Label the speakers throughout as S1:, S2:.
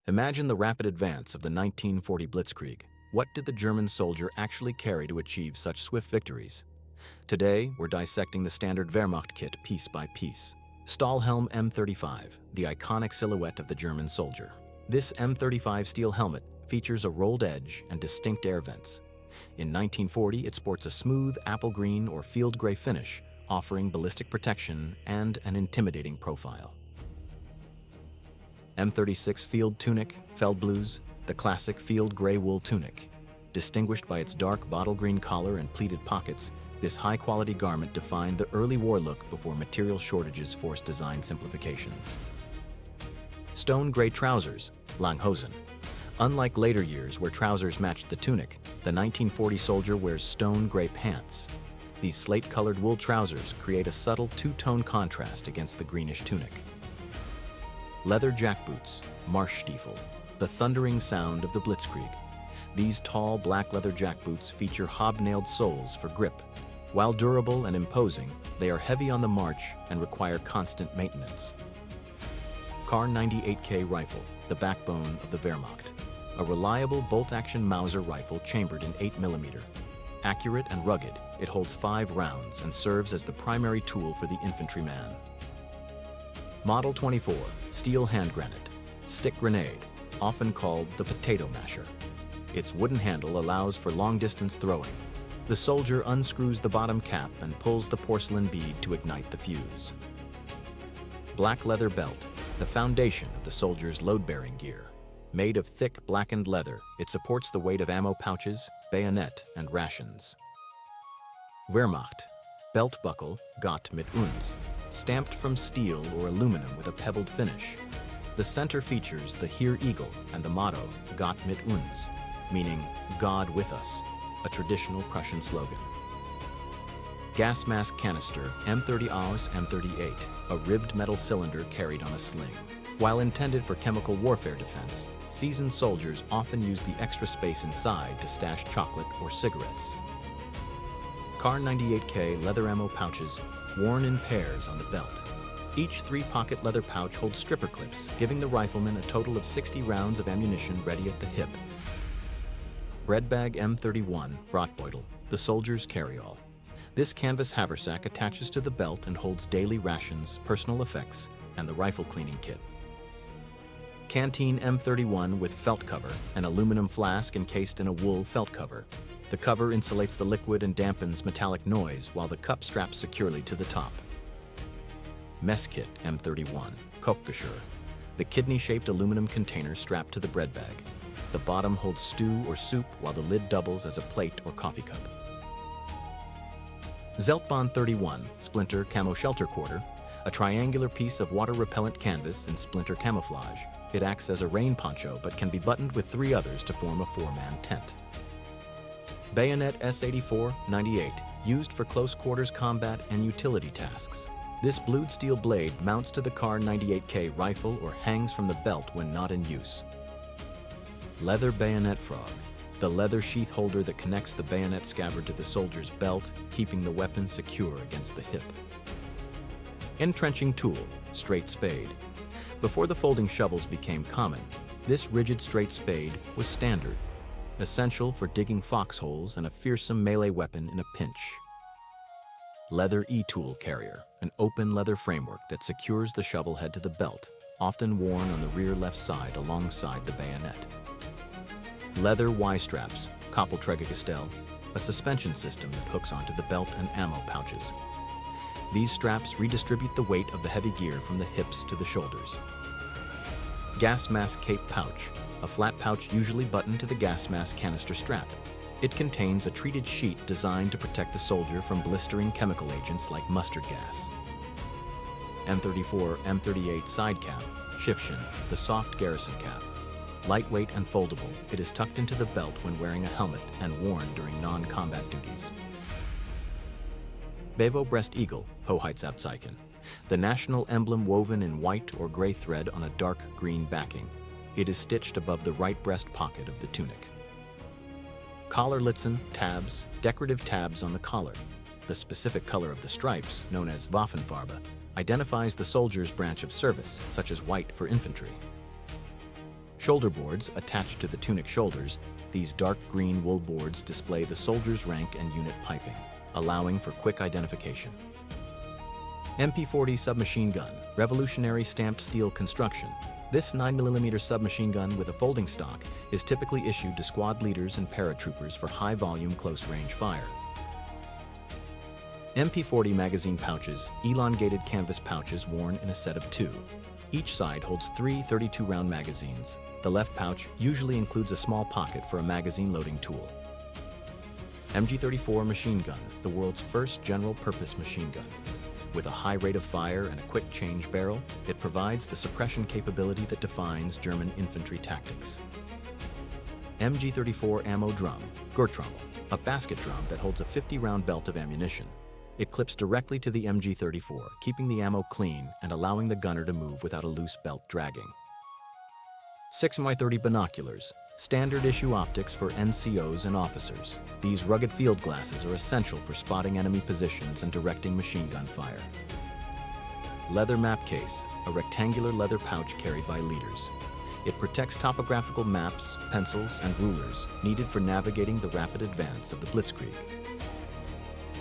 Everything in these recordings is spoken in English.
S1: Imagine the rapid advance of the 1940 Blitzkrieg. What did the German soldier actually carry to achieve such swift victories? Today, we're dissecting the standard Wehrmacht kit piece by piece. Stahlhelm M35, the iconic silhouette of the German soldier. This M35 steel helmet features a rolled edge and distinct air vents. In 1940, it sports a smooth apple green or field gray finish, offering ballistic protection and an intimidating profile. M36 field tunic, Feldblues, the classic field gray wool tunic. Distinguished by its dark bottle green collar and pleated pockets, this high-quality garment defined the early war look before material shortages forced design simplifications. Stone gray trousers, Langhosen. Unlike later years where trousers matched the tunic, the 1940 soldier wears stone gray pants. These slate-colored wool trousers create a subtle two-tone contrast against the greenish tunic. Leather jackboots, Marschstiefel, the thundering sound of the Blitzkrieg. These tall black leather jackboots feature hobnailed soles for grip. While durable and imposing, they are heavy on the march and require constant maintenance. Kar 98K rifle, the backbone of the Wehrmacht. A reliable bolt-action Mauser rifle chambered in 8mm. Accurate and rugged, it holds 5 rounds and serves as the primary tool for the infantryman. Model 24, steel hand granate, stick grenade, often called the potato masher. Its wooden handle allows for long-distance throwing. The soldier unscrews the bottom cap and pulls the porcelain bead to ignite the fuse. Black leather belt, the foundation of the soldier's load-bearing gear. Made of thick, blackened leather, it supports the weight of ammo pouches, bayonet, and rations. Wehrmacht, belt buckle, Gott mit uns, stamped from steel or aluminum with a pebbled finish. The center features the Heer Eagle and the motto, Gott mit uns, meaning God with us, a traditional Prussian slogan. Gas mask canister M30 Aus M38, a ribbed metal cylinder carried on a sling. While intended for chemical warfare defense, seasoned soldiers often use the extra space inside to stash chocolate or cigarettes. Kar 98K leather ammo pouches, worn in pairs on the belt. Each 3-pocket leather pouch holds stripper clips, giving the rifleman a total of 60 rounds of ammunition ready at the hip. Breadbag M31 Bratbeutel, the soldier's carry-all. This canvas haversack attaches to the belt and holds daily rations, personal effects, and the rifle cleaning kit. Canteen M31 with felt cover, an aluminum flask encased in a wool felt cover. The cover insulates the liquid and dampens metallic noise while the cup straps securely to the top. Mess kit M31 Kochgeschirr, the kidney-shaped aluminum container strapped to the bread bag. The bottom holds stew or soup while the lid doubles as a plate or coffee cup. Zeltbahn 31 Splinter Camo Shelter Quarter, a triangular piece of water-repellent canvas in splinter camouflage. It acts as a rain poncho but can be buttoned with 3 others to form a 4-man tent. Bayonet S84-98, used for close quarters combat and utility tasks. This blued steel blade mounts to the Kar 98K rifle or hangs from the belt when not in use. Leather bayonet frog, the leather sheath holder that connects the bayonet scabbard to the soldier's belt, keeping the weapon secure against the hip. Entrenching tool, straight spade. Before the folding shovels became common, this rigid straight spade was standard, essential for digging foxholes and a fearsome melee weapon in a pinch. Leather e-tool carrier, an open leather framework that secures the shovel head to the belt, often worn on the rear left side alongside the bayonet. Leather Y-straps, Koppelträgergestell, a suspension system that hooks onto the belt and ammo pouches. These straps redistribute the weight of the heavy gear from the hips to the shoulders. Gas mask cape pouch, a flat pouch usually buttoned to the gas mask canister strap. It contains a treated sheet designed to protect the soldier from blistering chemical agents like mustard gas. M34 M38 side cap, Schiffchen, the soft garrison cap. Lightweight and foldable, it is tucked into the belt when wearing a helmet and worn during non-combat duties. Bevo Breast Eagle, Hoheitsabzeichen, the national emblem woven in white or gray thread on a dark green backing. It is stitched above the right breast pocket of the tunic. Collarlitzen, tabs, decorative tabs on the collar. The specific color of the stripes, known as Waffenfarbe, identifies the soldier's branch of service, such as white for infantry. Shoulder boards attached to the tunic shoulders, these dark green wool boards display the soldier's rank and unit piping, allowing for quick identification. MP40 submachine gun, revolutionary stamped steel construction. This 9mm submachine gun with a folding stock is typically issued to squad leaders and paratroopers for high-volume close-range fire. MP40 magazine pouches, elongated canvas pouches worn in a set of 2. Each side holds 3 32-round magazines. The left pouch usually includes a small pocket for a magazine loading tool. MG34 machine gun, the world's first general-purpose machine gun. With a high rate of fire and a quick change barrel, it provides the suppression capability that defines German infantry tactics. MG34 ammo drum, Gurtrommel, a basket drum that holds a 50-round belt of ammunition. It clips directly to the MG34, keeping the ammo clean and allowing the gunner to move without a loose belt dragging. 6x30 binoculars, standard issue optics for NCOs and officers. These rugged field glasses are essential for spotting enemy positions and directing machine gun fire. Leather map case, a rectangular leather pouch carried by leaders. It protects topographical maps, pencils, and rulers needed for navigating the rapid advance of the Blitzkrieg.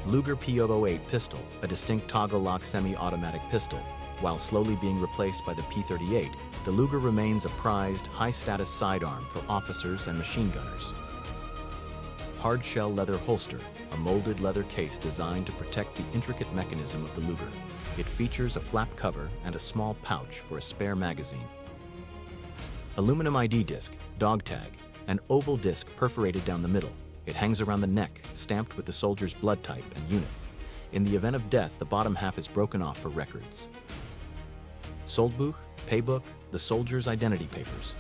S1: Luger P008 pistol, a distinct toggle-lock semi-automatic pistol. While slowly being replaced by the P38, the Luger remains a prized, high-status sidearm for officers and machine gunners. Hard-shell leather holster, a molded leather case designed to protect the intricate mechanism of the Luger. It features a flap cover and a small pouch for a spare magazine. Aluminum ID disc, dog tag, an oval disc perforated down the middle. It hangs around the neck, stamped with the soldier's blood type and unit. In the event of death, the bottom half is broken off for records. Soldbuch, paybook, the soldier's identity papers.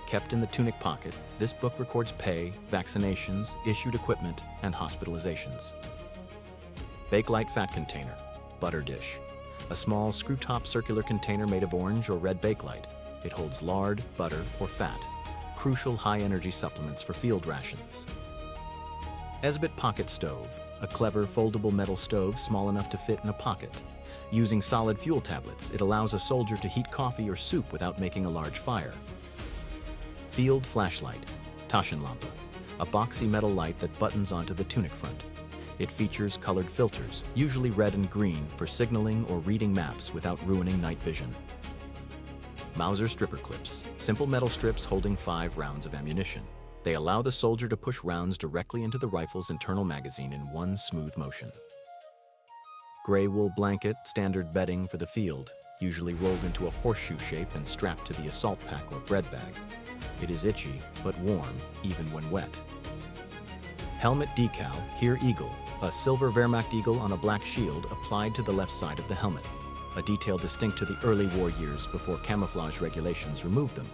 S1: Kept in the tunic pocket, this book records pay, vaccinations, issued equipment, and hospitalizations. Bakelite fat container, butter dish. A small screw-top circular container made of orange or red bakelite. It holds lard, butter, or fat, crucial high-energy supplements for field rations. Esbit pocket stove, a clever foldable metal stove small enough to fit in a pocket. Using solid fuel tablets, it allows a soldier to heat coffee or soup without making a large fire. Field flashlight, Taschenlampe, a boxy metal light that buttons onto the tunic front. It features colored filters, usually red and green, for signaling or reading maps without ruining night vision. Mauser stripper clips, simple metal strips holding 5 rounds of ammunition. They allow the soldier to push rounds directly into the rifle's internal magazine in one smooth motion. Gray wool blanket, standard bedding for the field, usually rolled into a horseshoe shape and strapped to the assault pack or bread bag. It is itchy, but warm, even when wet. Helmet decal, here eagle, a silver Wehrmacht eagle on a black shield applied to the left side of the helmet, a detail distinct to the early war years before camouflage regulations removed them.